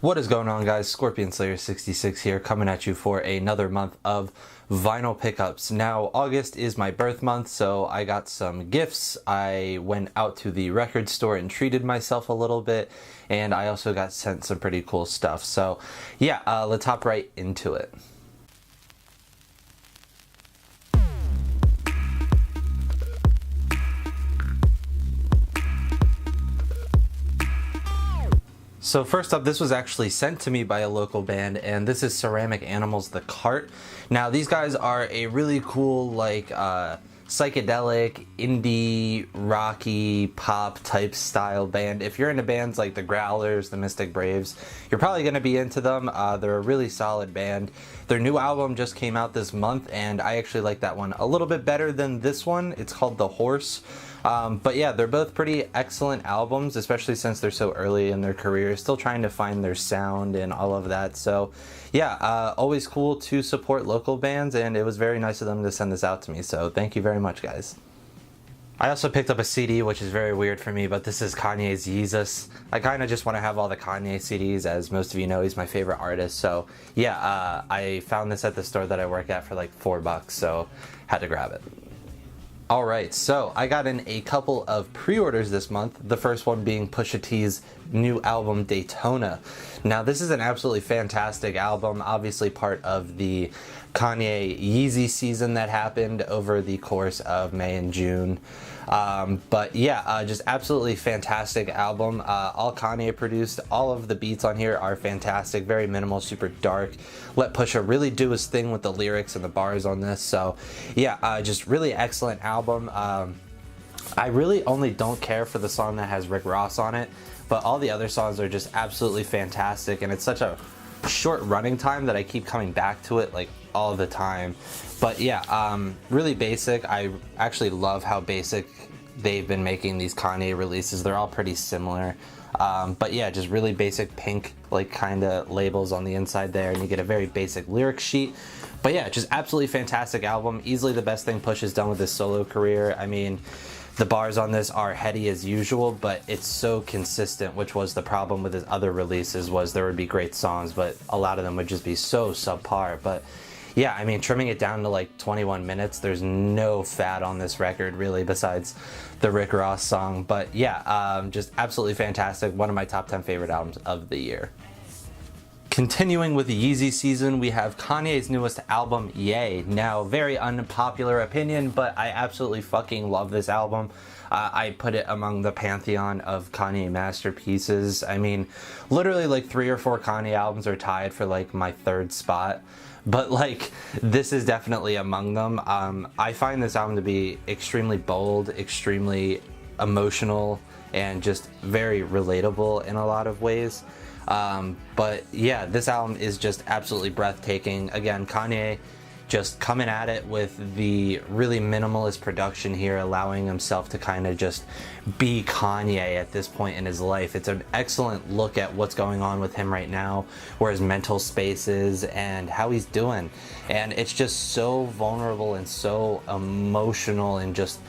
What is going on, guys? ScorpionSlayer66 here, coming at you for another month of vinyl pickups. Now, August is my birth month, so I got some gifts. I went out to the record store and treated myself a little bit, and I also got sent some pretty cool stuff. So yeah, let's hop right into it. So first up, this was actually sent to me by a local band, and this is Ceramic Animals, The Cart. Now, these guys are a really cool, like, psychedelic, indie, rocky, pop type style band. If you're into bands like the Growlers, the Mystic Braves, you're probably going to be into them. They're a really solid band. Their new album just came out this month, and I actually like that one a little bit better than this one. It's called The Horse. But yeah, they're both pretty excellent albums, especially since they're so early in their career, still trying to find their sound and all of that. So yeah, always cool to support local bands, and it was very nice of them to send this out to me. So thank you very much, guys. I also picked up a CD, which is very weird for me, but this is Kanye's Yeezus. I kind of just want to have all the Kanye CDs, as most of you know, he's my favorite artist. So yeah, I found this at the store that I work at for like $4, so had to grab it. Alright, so I got in a couple of pre-orders this month, the first one being Pusha T's new album, Daytona. Now, this is an absolutely fantastic album, obviously part of the Kanye Yeezy season that happened over the course of May and June. But yeah, just absolutely fantastic album. All Kanye produced, all of the beats on here are fantastic, very minimal, super dark. Let Pusha really do his thing with the lyrics and the bars on this. So yeah, just really excellent album. I really only don't care for the song that has Rick Ross on it, but all the other songs are just absolutely fantastic, and it's such a short running time that I keep coming back to it like all the time. But yeah, really basic. I actually love how basic they've been making these Kanye releases. They're all pretty similar. But yeah, just really basic pink like kind of labels on the inside there, and you get a very basic lyric sheet. But yeah, just absolutely fantastic album. Easily the best thing Push has done with his solo career. I mean, the bars on this are heady as usual, but it's so consistent, which was the problem with his other releases, was there would be great songs, but a lot of them would just be so subpar. But yeah, I mean, trimming it down to like 21 minutes, there's no fat on this record really besides the Rick Ross song. But yeah, just absolutely fantastic. One of my top 10 favorite albums of the year. Continuing with the Yeezy season, we have Kanye's newest album, Ye. Now, very unpopular opinion, but I absolutely fucking love this album. I put it among the pantheon of Kanye masterpieces. I mean, literally like 3 or 4 Kanye albums are tied for like my 3rd spot, but like this is definitely among them. I find this album to be extremely bold, extremely emotional, and just very relatable in a lot of ways. But yeah, this album is just absolutely breathtaking. Again, Kanye just coming at it with the really minimalist production here, allowing himself to kind of just be Kanye at this point in his life. It's an excellent look at what's going on with him right now, where his mental space is and how he's doing. And it's just so vulnerable and so emotional and just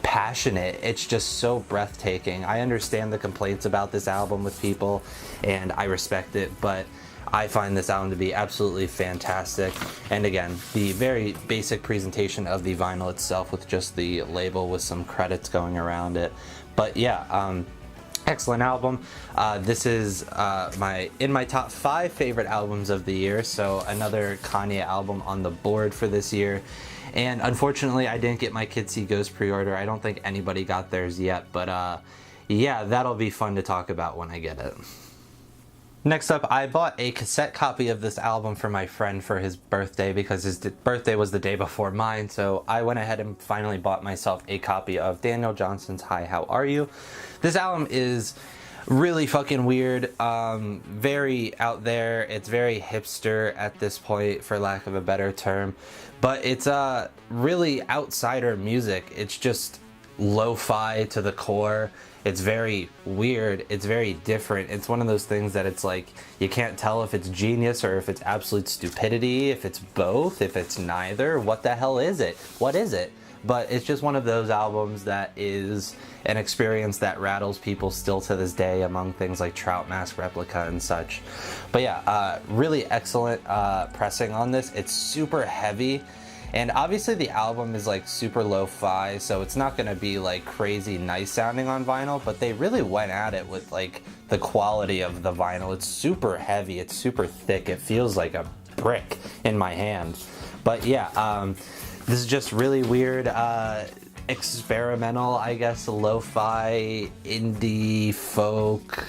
passionate. It's just so breathtaking. I understand the complaints about this album with people, and I respect it, but I find this album to be absolutely fantastic. And again, the very basic presentation of the vinyl itself with just the label with some credits going around it. But yeah, excellent album. This is in my top 5 favorite albums of the year, so another Kanye album on the board for this year. And unfortunately, I didn't get my Kids See Ghost pre-order. I don't think anybody got theirs yet, but yeah, that'll be fun to talk about when I get it. Next up, I bought a cassette copy of this album for my friend for his birthday, because his birthday was the day before mine, so I went ahead and finally bought myself a copy of Daniel Johnston's Hi, How Are You? This album is really fucking weird, very out there. It's very hipster at this point, for lack of a better term, but it's really outsider music. It's just lo-fi to the core. It's very weird. It's very different. It's one of those things that it's like you can't tell if it's genius or if it's absolute stupidity, if it's both, if it's neither. What the hell is it? What is it? but it's just one of those albums that is an experience that rattles people still to this day among things like Trout Mask Replica and such. But yeah, really excellent pressing on this. It's super heavy, and obviously the album is like super lo-fi, so it's not going to be like crazy nice sounding on vinyl, but they really went at it with like the quality of the vinyl. It's super heavy, it's super thick, it feels like a brick in my hand. But yeah, this is just really weird, experimental, I guess, lo-fi, indie, folk,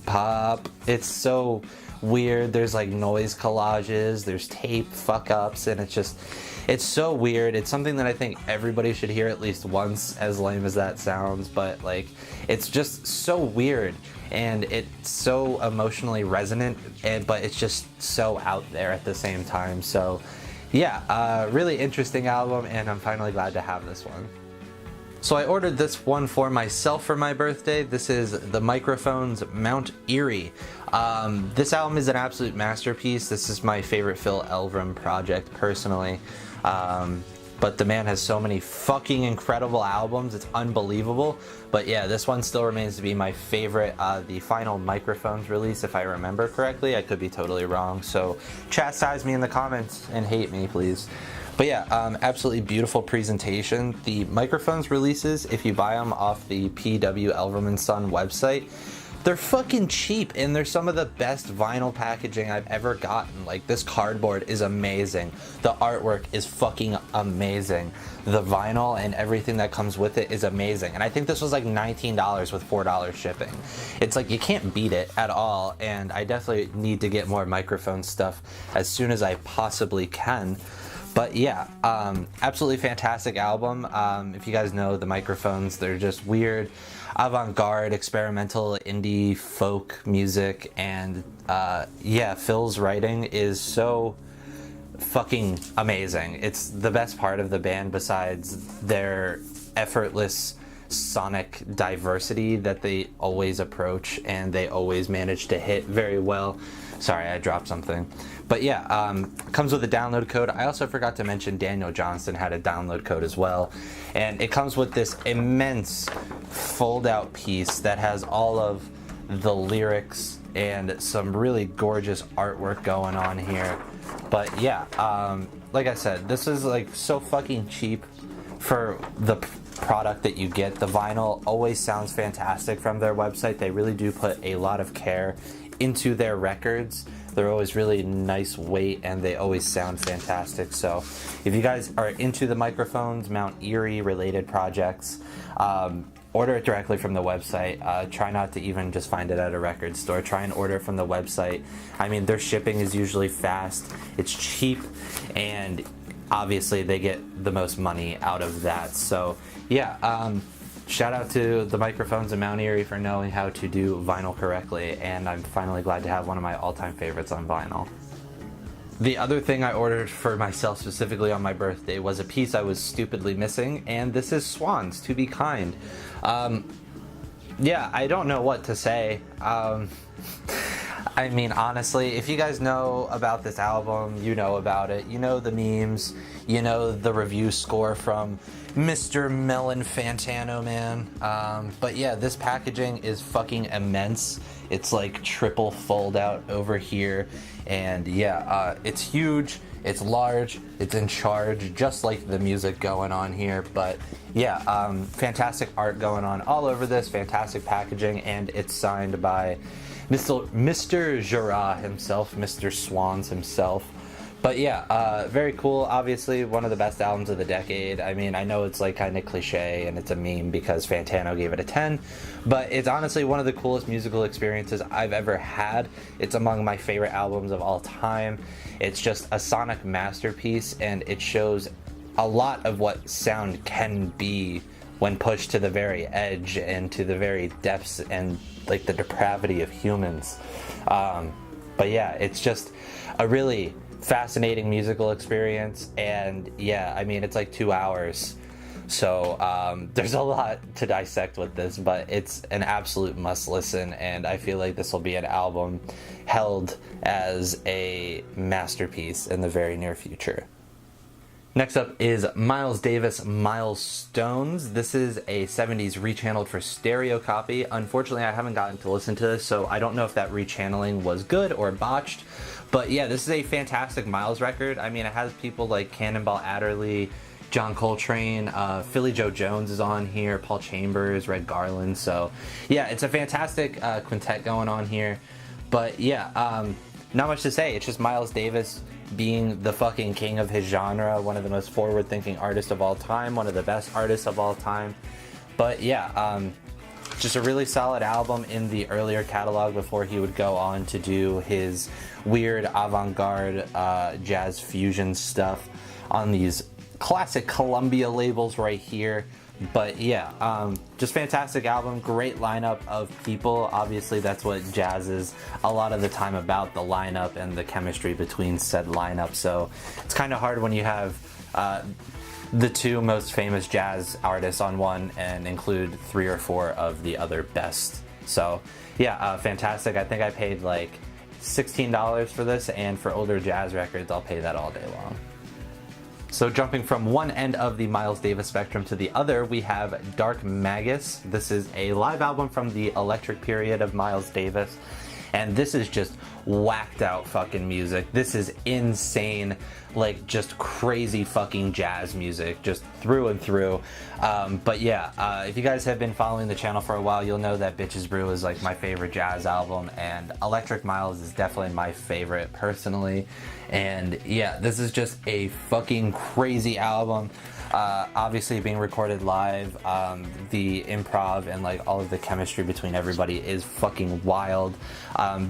pop. It's so weird. There's like noise collages, there's tape fuck-ups, and it's so weird. It's something that I think everybody should hear at least once, as lame as that sounds, but like, it's just so weird, and it's so emotionally resonant, but it's just so out there at the same time. So yeah, really interesting album, and I'm finally glad to have this one. So I ordered this one for myself for my birthday. This is the Microphones Mount Eerie. This album is an absolute masterpiece. This is my favorite Phil Elverum project personally. But the man has so many fucking incredible albums, it's unbelievable. But yeah, this one still remains to be my favorite. The final Microphones release, if I remember correctly, I could be totally wrong, so chastise me in the comments and hate me, please. But yeah, absolutely beautiful presentation. The Microphones releases, if you buy them off the P.W. Elverum & Son website, they're fucking cheap, and they're some of the best vinyl packaging I've ever gotten. Like, this cardboard is amazing. The artwork is fucking amazing. The vinyl and everything that comes with it is amazing. And I think this was like $19 with $4 shipping. It's like, you can't beat it at all, and I definitely need to get more Microphone stuff as soon as I possibly can. But yeah, absolutely fantastic album. If you guys know the Microphones, they're just weird, avant-garde, experimental, indie, folk music, and yeah, Phil's writing is so fucking amazing. It's the best part of the band besides their effortless sonic diversity that they always approach, and they always manage to hit very well. Sorry, I dropped something. But yeah, comes with a download code. I also forgot to mention Daniel Johnston had a download code as well. And it comes with this immense fold-out piece that has all of the lyrics and some really gorgeous artwork going on here. But yeah, like I said, this is like so fucking cheap for the product that you get. The vinyl always sounds fantastic from their website. They really do put a lot of care into their records. They're always really nice weight, and they always sound fantastic. So if you guys are into the Microphones Mount Eerie related projects, order it directly from the website. Try not to even just find it at a record store. Try and order it from the website. I mean, their shipping is usually fast, it's cheap, and obviously they get the most money out of that. So yeah, shout out to the Microphones and Mount Eerie for knowing how to do vinyl correctly, and I'm finally glad to have one of my all-time favorites on vinyl. The other thing I ordered for myself specifically on my birthday was a piece I was stupidly missing, and this is Swans, To Be Kind. Yeah, I don't know what to say. I mean, honestly, if you guys know about this album, you know about it. You know the memes, you know the review score from Mr. Melon Fantano, man. But yeah, this packaging is fucking immense. It's like triple fold out over here. And yeah, it's huge, it's large, it's in charge, just like the music going on here. But yeah, fantastic art going on all over this, fantastic packaging, and it's signed by Mr. Jura himself, Mr. Swans himself. But yeah, very cool. Obviously, one of the best albums of the decade. I mean, I know it's like kind of cliche and it's a meme because Fantano gave it a 10, but it's honestly one of the coolest musical experiences I've ever had. It's among my favorite albums of all time. It's just a sonic masterpiece, and it shows a lot of what sound can be when pushed to the very edge and to the very depths and like the depravity of humans. But yeah, it's just a really fascinating musical experience, and yeah, I mean, it's like 2 hours, so there's a lot to dissect with this, but it's an absolute must listen, and I feel like this will be an album held as a masterpiece in the very near future. Next up is Miles Davis, Milestones. This is a 70s rechanneled for stereo copy. Unfortunately, I haven't gotten to listen to this, so I don't know if that rechanneling was good or botched. But yeah, this is a fantastic Miles record. I mean, it has people like Cannonball Adderley, John Coltrane, Philly Joe Jones is on here, Paul Chambers, Red Garland. So yeah, it's a fantastic quintet going on here. But yeah, not much to say. It's just Miles Davis being the fucking king of his genre, one of the most forward-thinking artists of all time, one of the best artists of all time. But yeah, just a really solid album in the earlier catalog before he would go on to do his weird avant-garde jazz fusion stuff on these classic Columbia labels right here. But yeah, just fantastic album, great lineup of people. Obviously that's what jazz is a lot of the time about, the lineup and the chemistry between said lineup. So it's kind of hard when you have the two most famous jazz artists on one and include 3 or 4 of the other best. So yeah, fantastic. I think I paid like $16 for this, and for older jazz records I'll pay that all day long. So jumping from one end of the Miles Davis spectrum to the other, we have Dark Magus. This is a live album from the electric period of Miles Davis, and this is just whacked out fucking music. This is insane, like just crazy fucking jazz music, just through and through. But yeah, if you guys have been following the channel for a while, you'll know that Bitches Brew is like my favorite jazz album, and Electric Miles is definitely my favorite personally. And yeah, this is just a fucking crazy album. Obviously being recorded live, the improv and like all of the chemistry between everybody is fucking wild.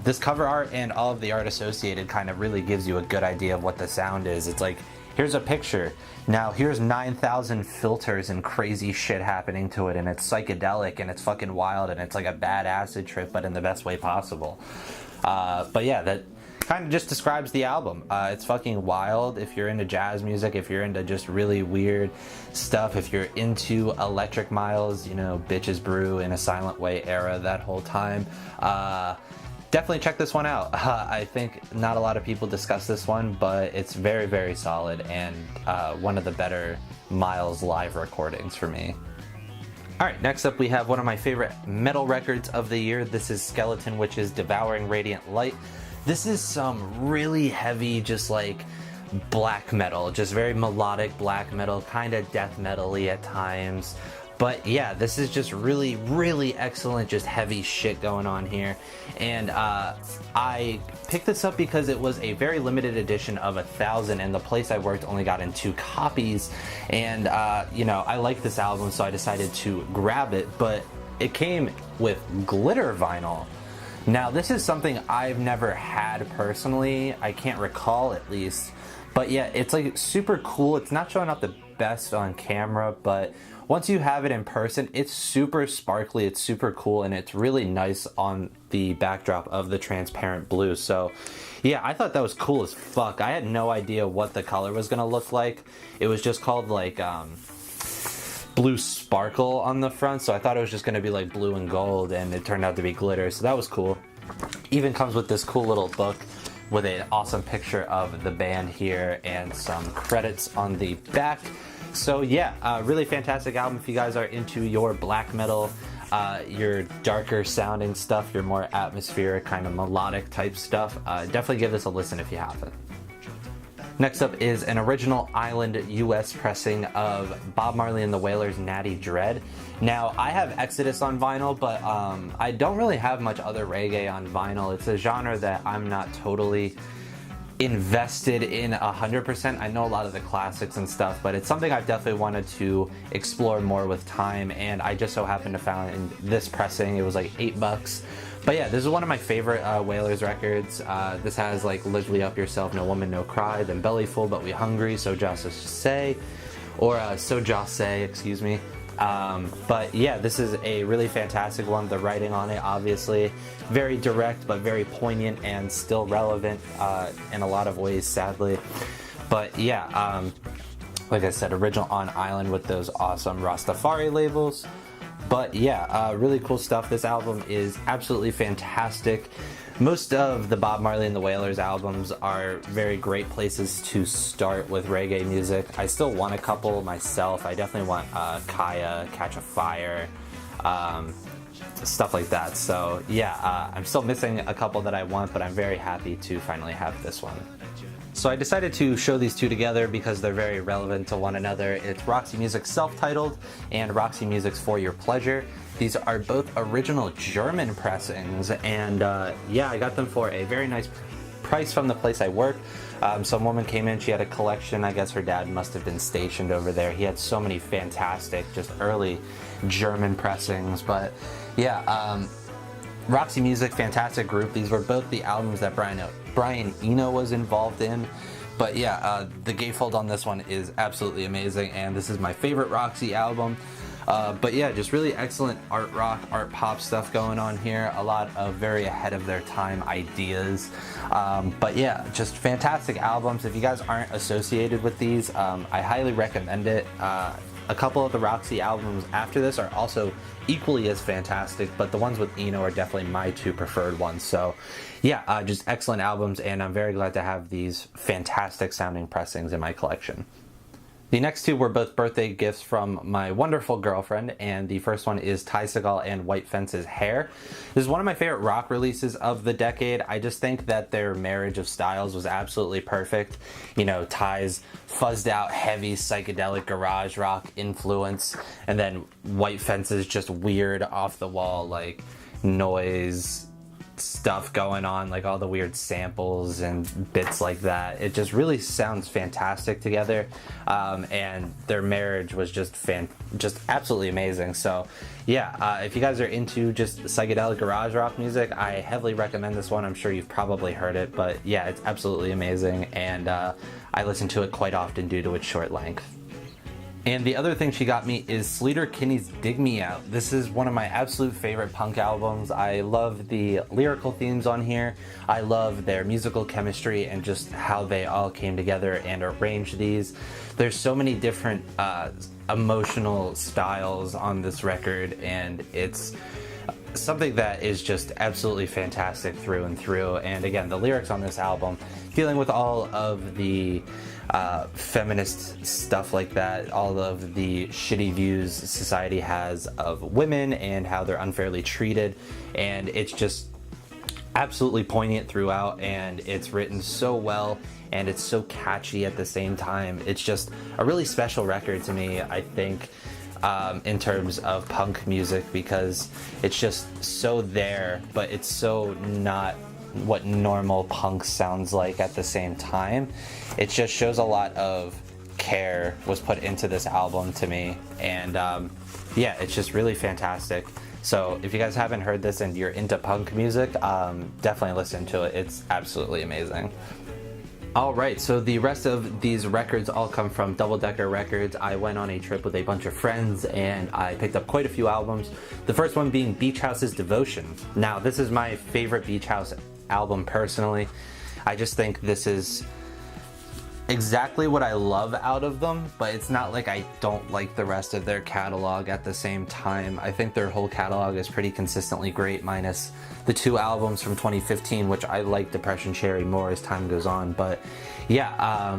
This cover art and all of the art associated kind of really gives you a good idea of what the sound is. It's like, here's a picture, now here's 9,000 filters and crazy shit happening to it, and it's psychedelic and it's fucking wild and it's like a bad acid trip, but in the best way possible. But yeah, that kind of just describes the album. It's fucking wild. If you're into jazz music, if you're into just really weird stuff, if you're into Electric Miles, you know, Bitches Brew, In a Silent Way era, that whole time, definitely check this one out. I think not a lot of people discuss this one, but it's very, very solid, and one of the better Miles live recordings for me. Alright, next up we have one of my favorite metal records of the year. This is Skeletonwitch's Devouring Radiant Light. This is some really heavy, just like black metal, just very melodic black metal, kind of death metal-y at times. But yeah, this is just really, really excellent, just heavy shit going on here. And I picked this up because it was a very limited edition of 1,000, and the place I worked only got in 2 copies. And you know, I like this album, so I decided to grab it, but it came with glitter vinyl. Now, this is something I've never had personally. I can't recall, at least. But yeah, it's like super cool. It's not showing up the best on camera, but once you have it in person, it's super sparkly, it's super cool, and it's really nice on the backdrop of the transparent blue. So yeah, I thought that was cool as fuck. I had no idea what the color was gonna look like. It was just called like blue sparkle on the front, so I thought it was just gonna be like blue and gold, and it turned out to be glitter, so that was cool. Even comes with this cool little book with an awesome picture of the band here and some credits on the back. So yeah, really fantastic album if you guys are into your black metal, your darker sounding stuff, your more atmospheric kind of melodic type stuff. Definitely give this a listen if you haven't. Next up is an original Island US pressing of Bob Marley and the Wailers' Natty Dread. Now, I have Exodus on vinyl, but I don't really have much other reggae on vinyl. It's a genre that I'm not totally invested in 100%. I know a lot of the classics and stuff, but it's something I've definitely wanted to explore more with time, and I just so happened to find this pressing. It was like $8. But yeah, this is one of my favorite Wailers records. This has like Live Up Yourself, No Woman, No Cry, then Belly Full But We Hungry, So Just Say, or So Just Say, excuse me. But yeah, this is a really fantastic one. The writing on it, obviously, very direct but very poignant and still relevant in a lot of ways, sadly. But yeah, like I said, original on Island with those awesome Rastafari labels. But yeah, really cool stuff. This album is absolutely fantastic. Most of the Bob Marley and the Wailers albums are very great places to start with reggae music. I still want a couple myself. I definitely want Kaya, Catch a Fire, stuff like that. So yeah, I'm still missing a couple that I want, but I'm very happy to finally have this one. So I decided to show these two together because they're very relevant to one another. It's Roxy Music's Self-Titled and Roxy Music's For Your Pleasure. These are both original German pressings, and yeah, I got them for a very nice price from the place I work. Some woman came in, she had a collection. I guess her dad must have been stationed over there. He had so many fantastic, just early German pressings, but yeah, Roxy Music, fantastic group. These were both the albums that Brian Eno was involved in. But yeah, the gatefold on this one is absolutely amazing, and this is my favorite Roxy album. But yeah, just really excellent art rock, art pop stuff going on here. A lot of very ahead of their time ideas. But yeah, just fantastic albums. If you guys aren't associated with these, I highly recommend it. A couple of the Roxy albums after this are also equally as fantastic, but the ones with Eno are definitely my two preferred ones. So yeah, just excellent albums, and I'm very glad to have these fantastic sounding pressings in my collection. The next two were both birthday gifts from my wonderful girlfriend, and the first one is Ty Segall and White Fence's Hair. This is one of my favorite rock releases of the decade. I just think that their marriage of styles was absolutely perfect. You know, Ty's fuzzed out, heavy, psychedelic garage rock influence, and then White Fence's just weird, off the wall, like, noise stuff going on, like all the weird samples and bits like that. It just really sounds fantastic together, and their marriage was just absolutely amazing. So yeah, if you guys are into just psychedelic garage rock music, I heavily recommend this one. I'm sure you've probably heard it, but yeah, it's absolutely amazing, and I listen to it quite often due to its short length. And the other thing she got me is Sleater-Kinney's Dig Me Out. This is one of my absolute favorite punk albums. I love the lyrical themes on here. I love their musical chemistry and just how they all came together and arranged these. There's so many different emotional styles on this record, and it's something that is just absolutely fantastic through and through. And again, the lyrics on this album, dealing with all of the feminist stuff like that, all of the shitty views society has of women and how they're unfairly treated, and it's just absolutely poignant throughout, and it's written so well, and it's so catchy at the same time. It's just a really special record to me, I think, in terms of punk music, because it's just so there, but it's so not what normal punk sounds like at the same time. It just shows a lot of care was put into this album to me, and yeah, it's just really fantastic. So if you guys haven't heard this and you're into punk music, definitely listen to it. It's absolutely amazing. Alright, so the rest of these records all come from Double Decker Records. I went on a trip with a bunch of friends and I picked up quite a few albums. The first one being Beach House's Devotion. Now, this is my favorite Beach House album personally. I just think this is exactly what I love out of them, but it's not like I don't like the rest of their catalog at the same time. I think their whole catalog is pretty consistently great, minus the two albums from 2015, which I like Depression Cherry more as time goes on. But yeah,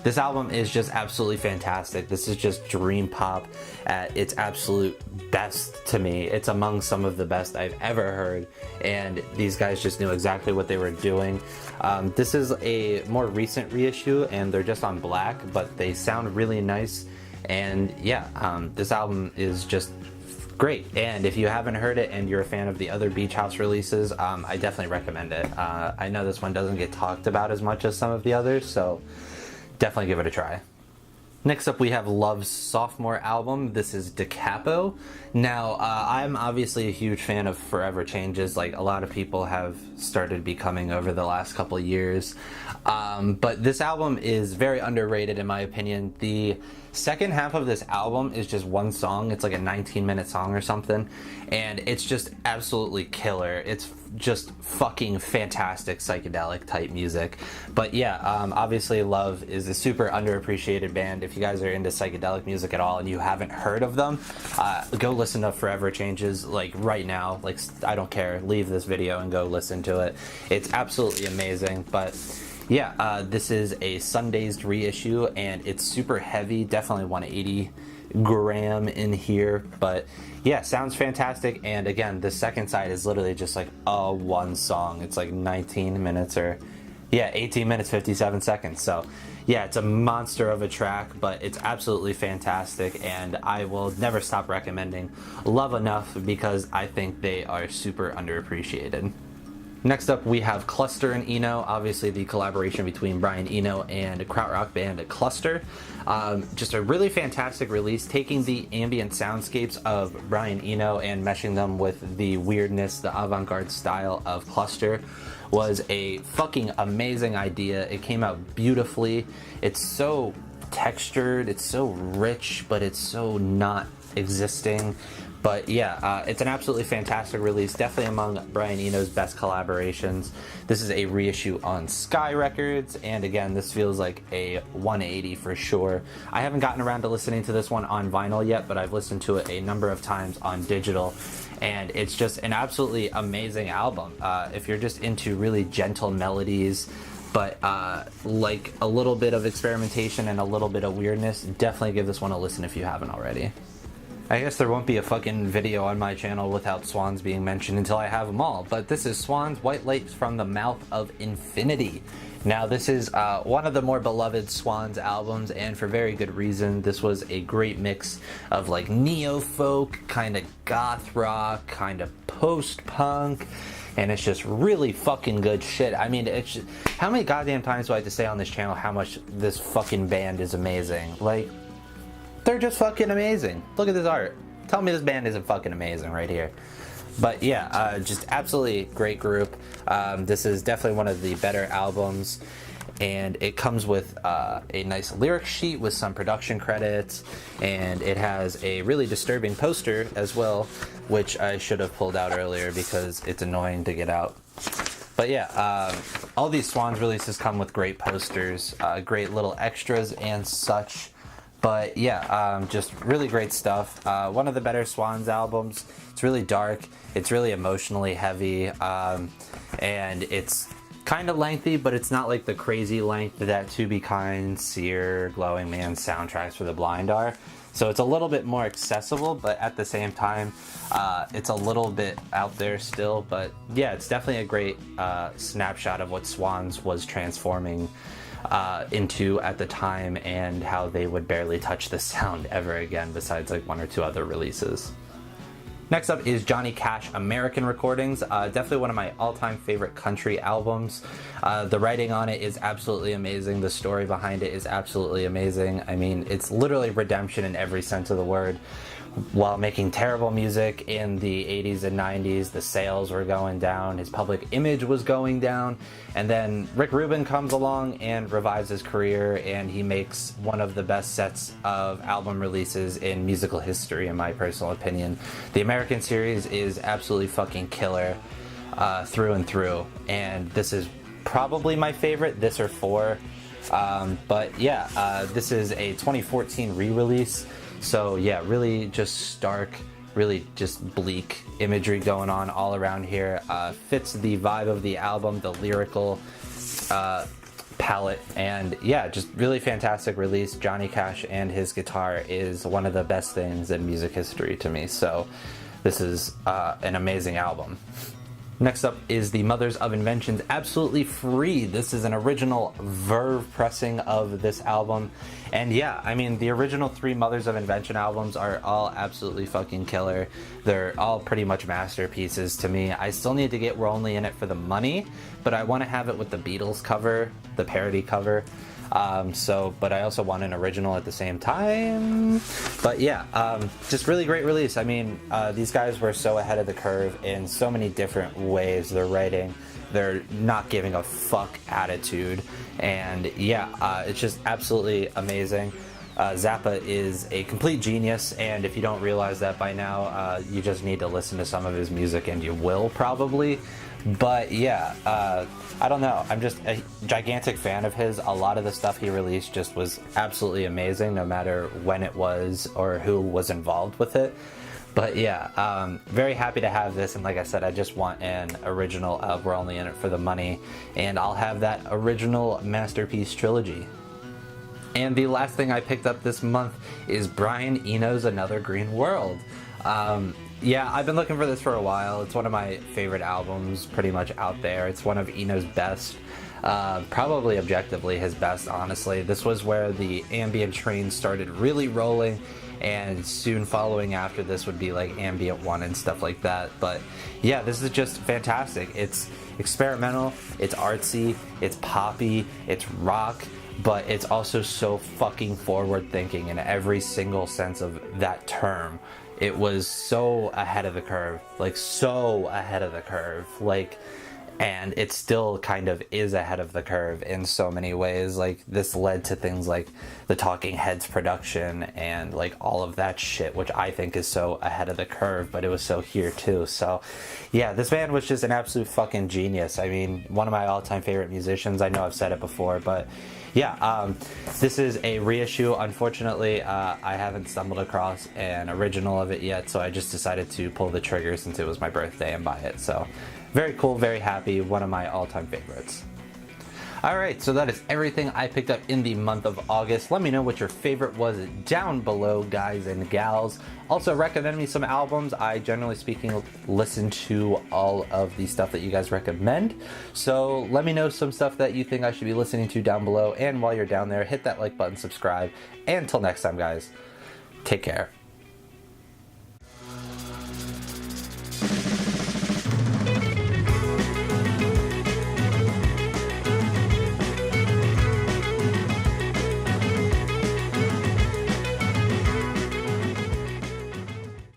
this album is just absolutely fantastic. This is just dream pop at its absolute best to me. It's among some of the best I've ever heard, and these guys just knew exactly what they were doing. This is a more recent reissue, and they're just on black, but they sound really nice. And yeah, this album is just great. And if you haven't heard it and you're a fan of the other Beach House releases, I definitely recommend it. I know this one doesn't get talked about as much as some of the others, so definitely give it a try. Next up, we have Love's sophomore album. This is Capo. Now, I'm obviously a huge fan of Forever Changes, like a lot of people have started becoming over the last couple of years. But this album is very underrated in my opinion. The second half of this album is just one song. It's like a 19-minute song or something, and it's just absolutely killer. It's just fucking fantastic psychedelic type music. But yeah, obviously Love is a super underappreciated band. If you guys are into psychedelic music at all and you haven't heard of them, go listen to Forever Changes, like right now. Like, I don't care, leave this video and go listen to it. It's absolutely amazing. But yeah, this is a Sundazed reissue, and it's super heavy, definitely 180 gram in here, but yeah, sounds fantastic. And again, the second side is literally just like a one song. It's like 19 minutes, or yeah, 18 minutes 57 seconds. So yeah, it's a monster of a track, but it's absolutely fantastic, and I will never stop recommending Love Enough because I think they are super underappreciated. Next up, we have Cluster and Eno, obviously the collaboration between Brian Eno and krautrock band Cluster. Just a really fantastic release, taking the ambient soundscapes of Brian Eno and meshing them with the weirdness, the avant-garde style of Cluster was a fucking amazing idea. It came out beautifully. It's so textured, it's so rich, but it's so not existing. But yeah, it's an absolutely fantastic release, definitely among Brian Eno's best collaborations. This is a reissue on Sky Records, and again, this feels like a 180 for sure. I haven't gotten around to listening to this one on vinyl yet, but I've listened to it a number of times on digital, and it's just an absolutely amazing album. If you're just into really gentle melodies, but like a little bit of experimentation and a little bit of weirdness, definitely give this one a listen if you haven't already. I guess there won't be a fucking video on my channel without Swans being mentioned until I have them all, but this is Swans, White Lights from the Mouth of Infinity. Now this is one of the more beloved Swans albums, and for very good reason. This was a great mix of like neo-folk, kind of goth rock, kind of post-punk, and it's just really fucking good shit. I mean, it's just, how many goddamn times do I have to say on this channel how much this fucking band is amazing? Like, they're just fucking amazing. Look at this art. Tell me this band isn't fucking amazing right here. But yeah, just absolutely great group. This is definitely one of the better albums, and it comes with a nice lyric sheet with some production credits, and it has a really disturbing poster as well, which I should have pulled out earlier because it's annoying to get out. But yeah, all these Swans releases come with great posters, great little extras and such. But yeah, just really great stuff. One of the better Swans albums. It's really dark, it's really emotionally heavy, and it's kind of lengthy, but it's not like the crazy length that To Be Kind, Sear, Glowing Man soundtracks for the blind are. So it's a little bit more accessible, but at the same time, it's a little bit out there still. But yeah, it's definitely a great snapshot of what Swans was transforming into at the time, and how they would barely touch the sound ever again besides like one or two other releases. Next up is Johnny Cash American Recordings, definitely one of my all-time favorite country albums. The writing on it is absolutely amazing, the story behind it is absolutely amazing. I mean, it's literally redemption in every sense of the word. While making terrible music in the 80s and 90s, the sales were going down, his public image was going down, and then Rick Rubin comes along and revives his career, and he makes one of the best sets of album releases in musical history, in my personal opinion. The American series is absolutely fucking killer through and through, and this is probably my favorite, this or four. But yeah, this is a 2014 re-release. So yeah, really just stark, really just bleak imagery going on all around here. Fits the vibe of the album, the lyrical palette, and yeah, just really fantastic release. Johnny Cash and his guitar is one of the best things in music history to me, so this is an amazing album. Next up is the Mothers of Invention's Absolutely Free. This is an original Verve pressing of this album. And yeah, I mean, the original three Mothers of Invention albums are all absolutely fucking killer. They're all pretty much masterpieces to me. I still need to get We're Only In It for the Money, but I want to have it with the Beatles cover, the parody cover. But I also want an original at the same time. But yeah, just really great release. I mean, these guys were so ahead of the curve in so many different ways. They're writing, they're not giving a fuck attitude, and yeah, it's just absolutely amazing. Zappa is a complete genius, and if you don't realize that by now, you just need to listen to some of his music, and you will probably. But yeah, I don't know. I'm just a gigantic fan of his. A lot of the stuff he released just was absolutely amazing, no matter when it was or who was involved with it. But yeah, very happy to have this, and like I said, I just want an original of We're Only In It For The Money, and I'll have that original Masterpiece trilogy. And the last thing I picked up this month is Brian Eno's Another Green World. Yeah, I've been looking for this for a while. It's one of my favorite albums pretty much out there. It's one of Eno's best, probably objectively his best, honestly. This was where the ambient train started really rolling, and soon following after this would be like Ambient 1 and stuff like that. But yeah, this is just fantastic. It's experimental, it's artsy, it's poppy, it's rock, but it's also so fucking forward thinking in every single sense of that term. It was so ahead of the curve, like so ahead of the curve, like, and it still kind of is ahead of the curve in so many ways. Like, this led to things like the Talking Heads production and like all of that shit, which I think is so ahead of the curve, but it was so here too. So yeah, this band was just an absolute fucking genius. I mean, one of my all-time favorite musicians. I know I've said it before, but yeah, this is a reissue. Unfortunately, I haven't stumbled across an original of it yet, so I just decided to pull the trigger since it was my birthday and buy it. So very cool, very happy, one of my all-time favorites. Alright, so that is everything I picked up in the month of August. Let me know what your favorite was down below, guys and gals. Also, recommend me some albums. I, generally speaking, listen to all of the stuff that you guys recommend. So let me know some stuff that you think I should be listening to down below. And while you're down there, hit that like button, subscribe. And until next time, guys, take care.